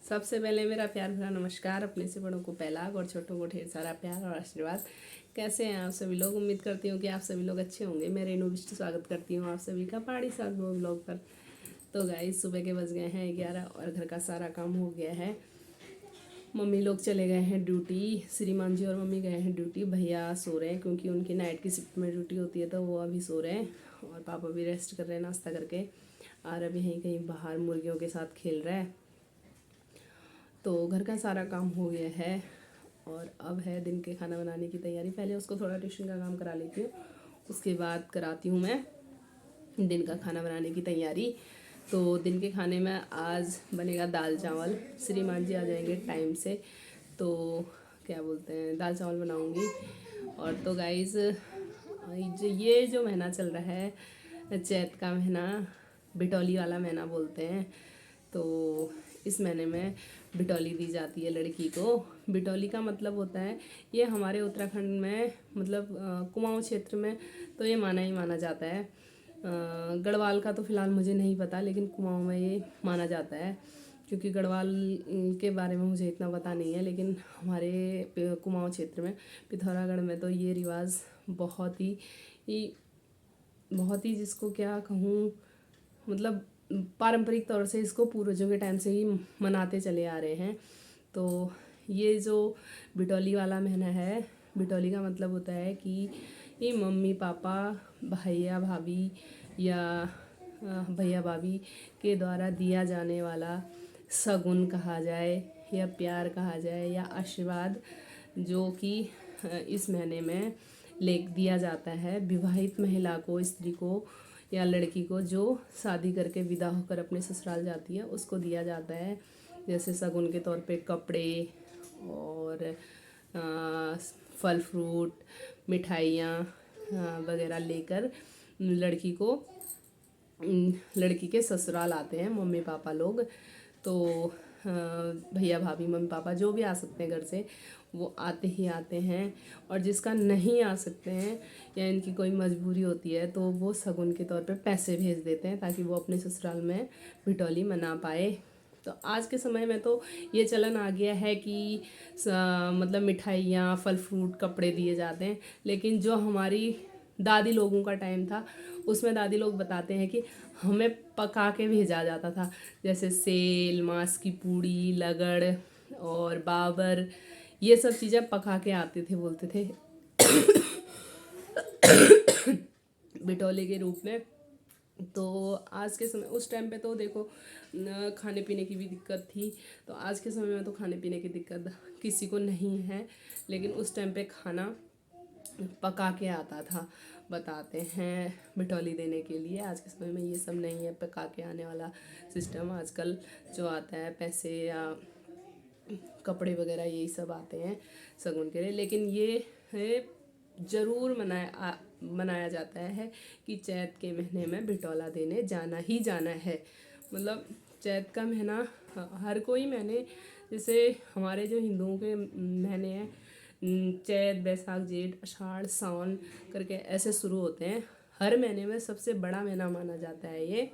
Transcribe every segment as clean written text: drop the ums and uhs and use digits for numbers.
सबसे पहले मेरा प्यार भरा नमस्कार। अपने से बड़ों को पहला और छोटों को ढेर सारा प्यार और आशीर्वाद। कैसे हैं आप सभी लोग? उम्मीद करती हूँ कि आप सभी लोग अच्छे होंगे। मैं रेनू बिष्ट स्वागत करती हूँ आप सभी का पहाड़ी साथ व्लॉग पर। तो गाइस, सुबह के बज गए हैं 11 और घर का सारा काम हो गया है। मम्मी लोग चले गए हैं ड्यूटी। श्रीमान जी और मम्मी गए हैं ड्यूटी। भैया सो रहे हैं क्योंकि उनकी नाइट की शिफ्ट में ड्यूटी होती है, तो वो अभी सो रहे हैं। और पापा भी रेस्ट कर रहे हैं नाश्ता करके। और अभी यहीं कहीं बाहर मुर्गियों के साथ खेल रहा है। तो घर का सारा काम हो गया है और अब है दिन के खाना बनाने की तैयारी। पहले उसको थोड़ा ट्यूशन का काम करा लेती हूँ, उसके बाद कराती हूँ मैं दिन का खाना बनाने की तैयारी। तो दिन के खाने में आज बनेगा दाल चावल। श्रीमान जी आ जाएंगे टाइम से, तो क्या बोलते हैं, दाल चावल बनाऊँगी। और तो गाइज़, ये जो महीना चल रहा है, चैत का महीना, बिटौली वाला महीना बोलते हैं। तो इस महीने में बिटौली दी जाती है लड़की को। बिटौली का मतलब होता है, ये हमारे उत्तराखंड में मतलब कुमाऊँ क्षेत्र में तो ये माना ही माना जाता है। गढ़वाल का तो फ़िलहाल मुझे नहीं पता, लेकिन कुमाऊँ में ये माना जाता है। क्योंकि गढ़वाल के बारे में मुझे इतना पता नहीं है, लेकिन हमारे कुमाऊँ क्षेत्र में पिथौरागढ़ में तो ये रिवाज बहुत ही जिसको क्या कहूँ, मतलब पारंपरिक तौर से इसको पूर्वजों के टाइम से ही मनाते चले आ रहे हैं। तो ये जो बिटौली वाला महीना है, बिटौली का मतलब होता है कि ये मम्मी पापा, भैया भाभी या भैया भाभी के द्वारा दिया जाने वाला शगुन कहा जाए या प्यार कहा जाए या आशीर्वाद, जो कि इस महीने में ले दिया जाता है विवाहित महिला को, स्त्री को या लड़की को जो शादी करके विदा होकर अपने ससुराल जाती है, उसको दिया जाता है। जैसे शगुन के तौर पे कपड़े और फल फ्रूट, मिठाइयाँ वगैरह लेकर लड़की के ससुराल आते हैं मम्मी पापा लोग। तो भैया भाभी, मम्मी पापा जो भी आ सकते हैं घर से, वो आते ही आते हैं। और जिसका नहीं आ सकते हैं या इनकी कोई मजबूरी होती है, तो वो शगुन के तौर पे पैसे भेज देते हैं ताकि वो अपने ससुराल में बिटौली मना पाए। तो आज के समय में तो ये चलन आ गया है कि मतलब मिठाइयाँ, फल फ्रूट, कपड़े दिए जाते हैं। लेकिन जो हमारी दादी लोगों का टाइम था, उसमें दादी लोग बताते हैं कि हमें पका के भेजा जाता था। जैसे सेल, मांस की पूड़ी, लगड़ और बाबर, ये सब चीज़ें पका के आते थे, बोलते थे बिटौले के रूप में। तो आज के समय, उस टाइम पे तो देखो खाने पीने की भी दिक्कत थी, तो आज के समय में तो खाने पीने की दिक्कत किसी को नहीं है, लेकिन उस टाइम पे खाना पका के आता था, बताते हैं बिटौली देने के लिए। आज के समय में ये सब नहीं है, पका के आने वाला सिस्टम। आजकल जो आता है पैसे या कपड़े वगैरह यही सब आते हैं शगुन के लिए। लेकिन ये ज़रूर मनाया जाता है कि चैत के महीने में बिटौला देने जाना ही जाना है। मतलब चैत का महीना, हर कोई महीने, जैसे हमारे जो हिंदुओं के महीने हैं, चैत, बैसाख, जेठ, आषाढ़, सावन करके ऐसे शुरू होते हैं। हर महीने में सबसे बड़ा महीना माना जाता है ये।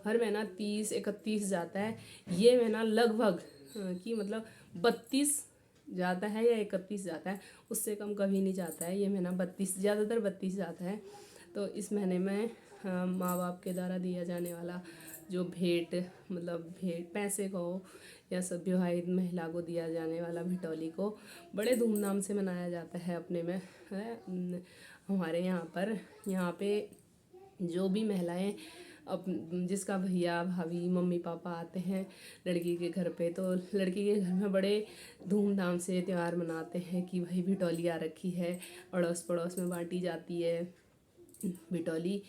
हर महीना 30-31 जाता है। ये महीना लगभग कि मतलब 32 जाता है या 31 जाता है, उससे कम कभी नहीं जाता है। ये महीना 32, ज़्यादातर 32 जाता है। तो इस महीने में माँ बाप के द्वारा दिया जाने वाला जो भेंट, मतलब भेंट पैसे को या सब विवाहित महिला को दिया जाने वाला बिटौली को बड़े धूमधाम से मनाया जाता है अपने में है। हमारे यहाँ पे जो भी महिलाएं, अब जिसका भैया भाभी, मम्मी पापा आते हैं लड़की के घर पे, तो लड़की के घर में बड़े धूमधाम से त्यौहार मनाते हैं कि भाई बिटौली आ रखी है। अड़ोस पड़ोस में बांटी जाती है बिटौली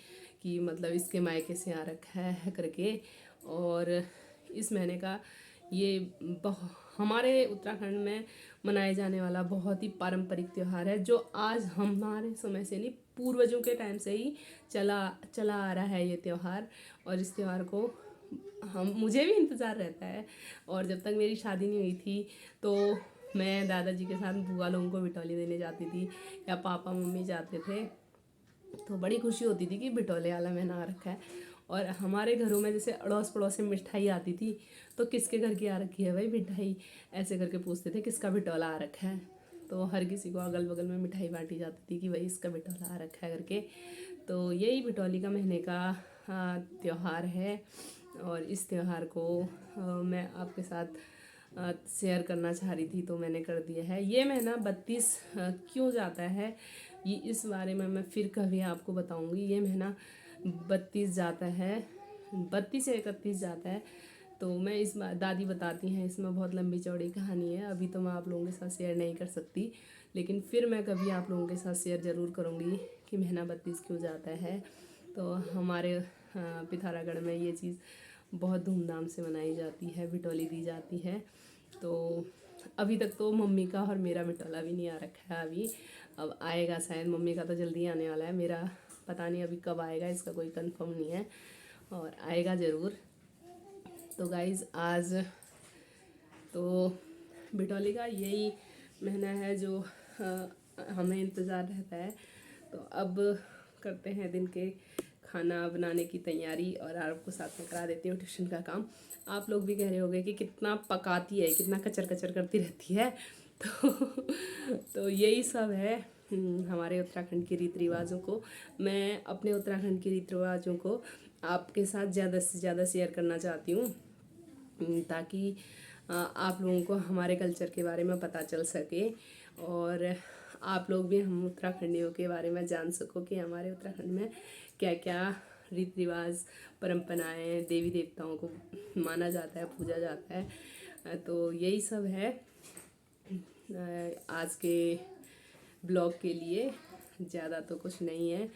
कि मतलब इसके मायके से आ रखा है करके। और इस महीने का ये हमारे उत्तराखंड में मनाए जाने वाला बहुत ही पारंपरिक त्यौहार है, जो आज हमारे समय से नहीं, पूर्वजों के टाइम से ही चला आ रहा है ये त्यौहार। और इस त्यौहार को मुझे भी इंतज़ार रहता है। और जब तक मेरी शादी नहीं हुई थी, तो मैं दादाजी के साथ बुआ लोगों को बिटौली देने जाती थी या पापा मम्मी जाते थे, तो बड़ी खुशी होती थी कि बिटौले वाला महीना आ रखा है। और हमारे घरों में जैसे अड़ोस पड़ोस में मिठाई आती थी तो किसके घर की आ रखी है भाई मिठाई, ऐसे करके पूछते थे किसका बिटौला आ रखा है। तो हर किसी को अगल बगल में मिठाई बांटी जाती थी कि भाई इसका बिटौला आ रखा है करके। तो यही बिटौली का महीने का त्यौहार है और इस त्यौहार को मैं आपके साथ शेयर करना चाह रही थी तो मैंने कर दिया है। ये महीना 32 क्यों जाता है ये इस बारे में मैं फिर कभी आपको बताऊंगी। ये महीना 32 जाता है, 32 से 31 जाता है। तो मैं इस बार दादी बताती हैं, इसमें बहुत लंबी चौड़ी कहानी है, अभी तो मैं आप लोगों के साथ शेयर नहीं कर सकती, लेकिन फिर मैं कभी आप लोगों के साथ शेयर ज़रूर करूँगी कि महीना 32 क्यों जाता है। तो हमारे पिथौरागढ़ में ये चीज़ बहुत धूमधाम से मनाई जाती है, बिटौली दी जाती है। तो अभी तक तो मम्मी का और मेरा बिटौला भी नहीं आ रखा है अभी, अब आएगा शायद। मम्मी का तो जल्दी आने वाला है, मेरा पता नहीं अभी कब आएगा, इसका कोई कंफर्म नहीं है, और आएगा ज़रूर। तो गाइज़ आज तो बिटौली का यही महीना है जो हमें इंतज़ार रहता है। तो अब करते हैं दिन के खाना बनाने की तैयारी और आपको साथ में करा देती हूँ ट्यूशन का काम। आप लोग भी कह रहे होंगे कि कितना पकाती है, कितना कचर कचर करती रहती है। तो यही सब है हमारे उत्तराखंड के रीति रिवाजों को। मैं अपने उत्तराखंड के रीति रिवाजों को आपके साथ ज़्यादा से ज़्यादा शेयर करना चाहती हूँ ताकि आप लोगों को हमारे कल्चर के बारे में पता चल सके और आप लोग भी हम उत्तराखंडियों के बारे में जान सको कि हमारे उत्तराखंड में क्या क्या रीति रिवाज परंपराएं देवी देवताओं को माना जाता है, पूजा जाता है। तो यही सब है आज के ब्लॉग के लिए, ज़्यादा तो कुछ नहीं है।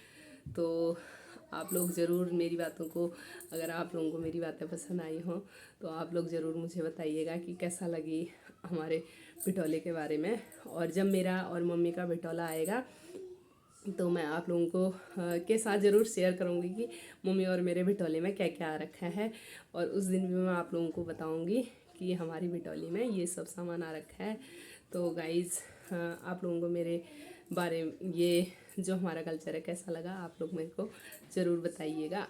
तो आप लोग ज़रूर मेरी बातों को, अगर आप लोगों को मेरी बातें पसंद आई हों तो आप लोग ज़रूर मुझे बताइएगा कि कैसा लगी हमारे बिटौले के बारे में। और जब मेरा और मम्मी का बिटौला आएगा तो मैं आप लोगों को के साथ ज़रूर शेयर करूँगी कि मम्मी और मेरे बिटौले में क्या क्या आ रखा है, और उस दिन भी मैं आप लोगों को बताऊँगी कि हमारी बिटौली में ये सब सामान आ रखा है। तो गाइज़ आप लोगों को मेरे बारे में ये जो हमारा कल्चर है कैसा लगा, आप लोग मेरे को ज़रूर बताइएगा।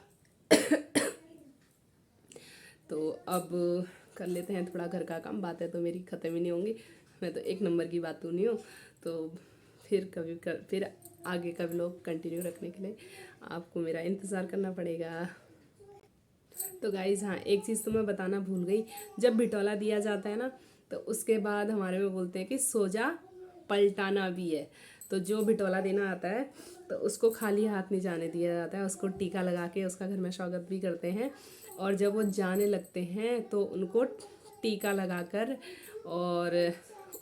तो अब कर लेते हैं थोड़ा घर का काम, बातें तो मेरी ख़त्म ही नहीं होंगी, मैं तो एक नंबर की बातूँ नहीं हूँ। तो फिर आगे का व्लॉग कंटिन्यू रखने के लिए आपको मेरा इंतज़ार करना पड़ेगा। तो गाइज़ हाँ, एक चीज़ तो मैं बताना भूल गई, जब बिटौला दिया जाता है ना तो उसके बाद हमारे में बोलते हैं कि सोजा पलटाना भी है। तो जो बिटौला देना आता है तो उसको खाली हाथ नहीं जाने दिया जाता है, उसको टीका लगा के उसका घर में स्वागत भी करते हैं। और जब वो जाने लगते हैं तो उनको टीका लगाकर और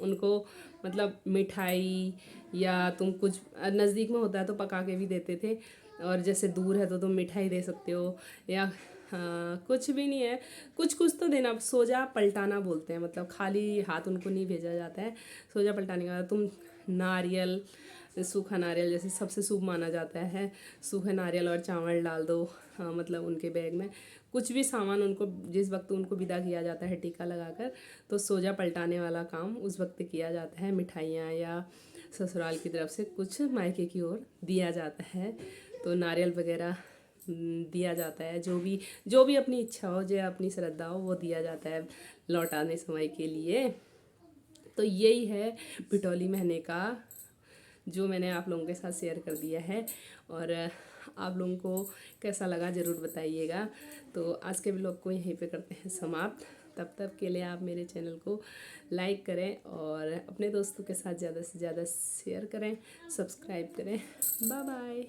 उनको मतलब मिठाई या तुम कुछ नज़दीक में होता है तो पका के भी देते थे, और जैसे दूर है तो तुम मिठाई दे सकते हो या हाँ कुछ भी नहीं है, कुछ कुछ तो देना। सोजा पलटाना बोलते हैं, मतलब खाली हाथ उनको नहीं भेजा जाता है। सोजा पलटाने का तुम नारियल, सूखा नारियल जैसे सबसे शुभ माना जाता है, सूखे नारियल और चावल डाल दो। हाँ मतलब उनके बैग में कुछ भी सामान उनको जिस वक्त उनको विदा किया जाता है टीका लगाकर, तो सोजा पलटाने वाला काम उस वक्त किया जाता है। मिठाइयाँ या ससुराल की तरफ से कुछ मायके की ओर दिया जाता है, तो नारियल वगैरह दिया जाता है। जो भी अपनी इच्छा हो, जो अपनी श्रद्धा हो वो दिया जाता है लौटाने समय के लिए। तो यही है बिटौली महीने का जो मैंने आप लोगों के साथ शेयर कर दिया है, और आप लोगों को कैसा लगा ज़रूर बताइएगा। तो आज के व्लॉग को यहीं पे करते हैं समाप्त। तब तक के लिए आप मेरे चैनल को लाइक करें और अपने दोस्तों के साथ ज़्यादा से ज़्यादा शेयर करें, सब्सक्राइब करें। Bye bye.